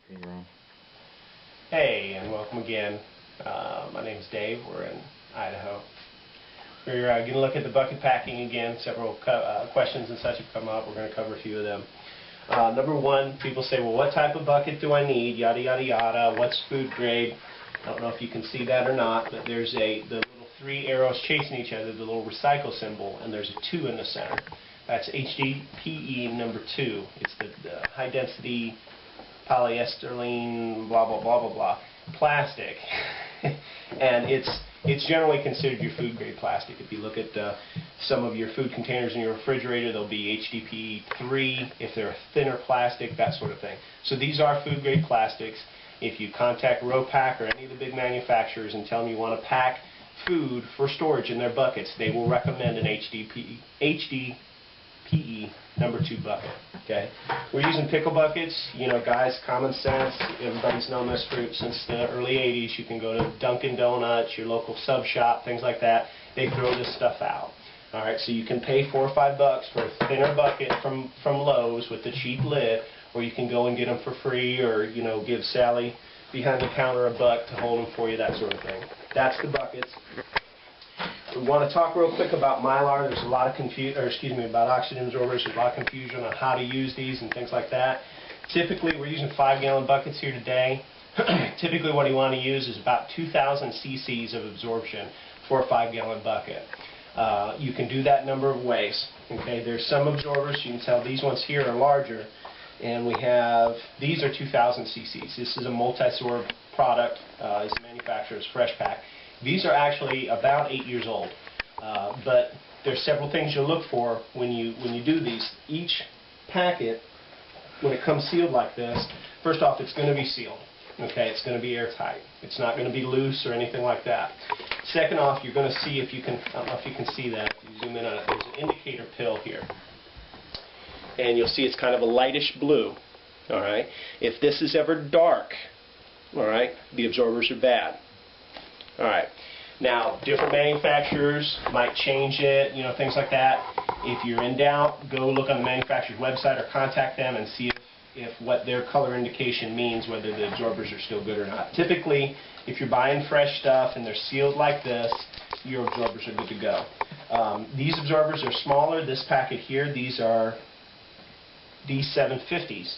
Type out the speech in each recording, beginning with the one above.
Okay, Ron. Hey, and welcome again. My name's Dave. We're in Idaho. We're going to look at the bucket packing again. Several questions and such have come up. We're going to cover a few of them. Number one, people say, well, what type of bucket do I need? Yada, yada, yada. What's food grade? I don't know if you can see that or not, but there's the little three arrows chasing each other, the little recycle symbol, and there's a 2 in the center. That's HDPE number 2. It's the high density polyestyrene, blah, blah, blah, blah, blah, plastic. And it's generally considered your food grade plastic. If you look at some of your food containers in your refrigerator, they'll be HDPE 3. If they're a thinner plastic, that sort of thing. So these are food grade plastics. If you contact RoPack or any of the big manufacturers and tell them you want to pack food for storage in their buckets, they will recommend an HDPE number 2 bucket. Okay, we're using pickle buckets. You know, guys, common sense. Everybody's known this since the early '80s. You can go to Dunkin' Donuts, your local sub shop, things like that. They throw this stuff out. All right, so you can pay $4 or $5 for a thinner bucket from Lowe's with the cheap lid, or you can go and get them for free, or give Sally behind the counter $1 to hold them for you, that sort of thing. That's the buckets. We want to talk real quick about Mylar. There's a lot of about oxygen absorbers. There's a lot of confusion on how to use these and things like that. Typically, we're using 5-gallon buckets here today. Typically, what you want to use is about 2,000 cc's of absorption for a 5-gallon bucket. You can do that number of ways. Okay, there's some absorbers. You can tell these ones here are larger, and these are 2,000 cc's. This is a multi-sorb product. It's manufactured as Fresh Pack. These are actually about 8 years old, but there's several things you'll look for when you do these. Each packet, when it comes sealed like this, first off, it's going to be sealed. Okay, it's going to be airtight. It's not going to be loose or anything like that. Second off, you're going to see if you can. I don't know if you can see that. If you zoom in on it, there's an indicator pill here, and you'll see it's kind of a lightish blue. All right. If this is ever dark, all right, the absorbers are bad. All right. Now, different manufacturers might change it, things like that. If you're in doubt, go look on the manufacturer's website or contact them and see if what their color indication means, whether the absorbers are still good or not. Typically, if you're buying fresh stuff and they're sealed like this, your absorbers are good to go. These absorbers are smaller. This packet here, these are D750s,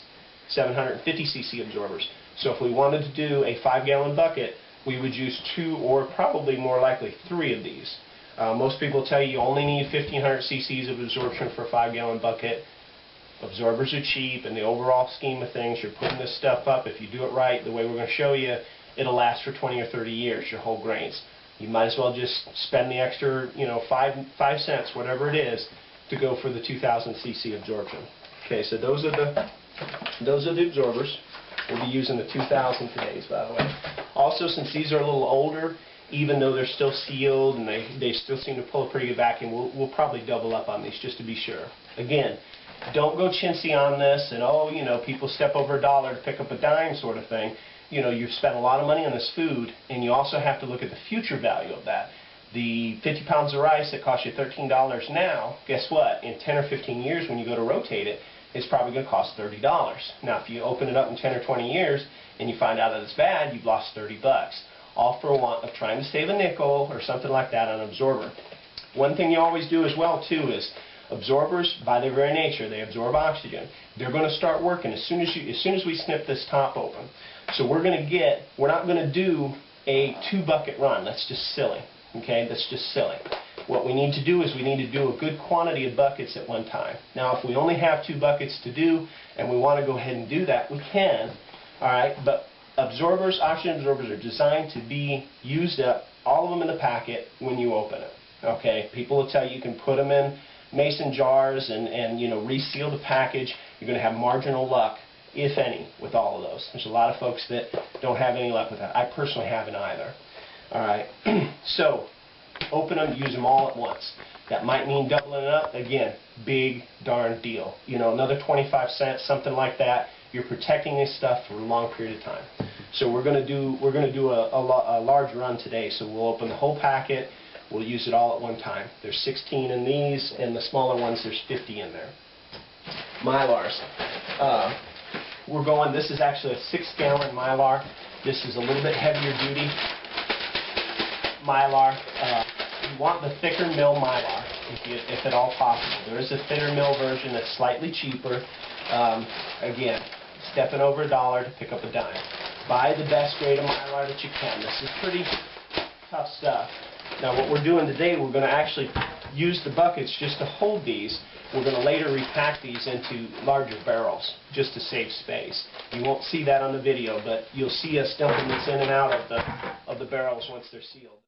750 cc absorbers. So if we wanted to do a 5-gallon bucket, we would use 2 or probably more likely 3 of these. Most people tell you only need 1,500 cc's of absorption for a 5-gallon bucket. Absorbers are cheap, and the overall scheme of things, you're putting this stuff up. If you do it right, the way we're going to show you, it'll last for 20 or 30 years, your whole grains. You might as well just spend the extra, 5 cents, whatever it is, to go for the 2,000 cc absorption. Okay, so those are the absorbers. We'll be using the 2,000 today's, by the way. Also, since these are a little older, even though they're still sealed and they still seem to pull a pretty good vacuum, we'll probably double up on these just to be sure. Again, don't go chintzy on this and, people step over $1 to pick up a dime sort of thing. You've spent a lot of money on this food, and you also have to look at the future value of that. The 50 pounds of rice that costs you $13 now, guess what? In 10 or 15 years when you go to rotate it, it's probably going to cost $30. Now, if you open it up in 10 or 20 years and you find out that it's bad, you've lost $30. All for want of trying to save a nickel or something like that on an absorber. One thing you always do as well, too, is absorbers, by their very nature, they absorb oxygen. They're going to start working as soon as we snip this top open. So we're not going to do a 2-bucket run. That's just silly. Okay, that's just silly. What we need to do is we need to do a good quantity of buckets at one time. Now, if we only have 2 buckets to do and we want to go ahead and do that, we can. All right, but oxygen absorbers are designed to be used up, all of them in the packet, when you open it. Okay, people will tell you can put them in mason jars and reseal the package. You're going to have marginal luck, if any, with all of those. There's a lot of folks that don't have any luck with that. I personally haven't either. All right, so open them, use them all at once. That might mean doubling it up. Again, big darn deal. Another 25 cents, something like that. You're protecting this stuff for a long period of time. So we're going to do a large run today. So we'll open the whole packet. We'll use it all at one time. There's 16 in these, and the smaller ones, there's 50 in there. Mylars. we're going, this is actually a 6-gallon Mylar. This is a little bit heavier duty Mylar. You want the thicker mill Mylar, if at all possible. There is a thinner mill version that's slightly cheaper. Again, stepping over $1 to pick up a dime. Buy the best grade of Mylar that you can. This is pretty tough stuff. Now what we're doing today, we're going to actually use the buckets just to hold these. We're going to later repack these into larger barrels just to save space. You won't see that on the video, but you'll see us dumping this in and out of the barrels once they're sealed.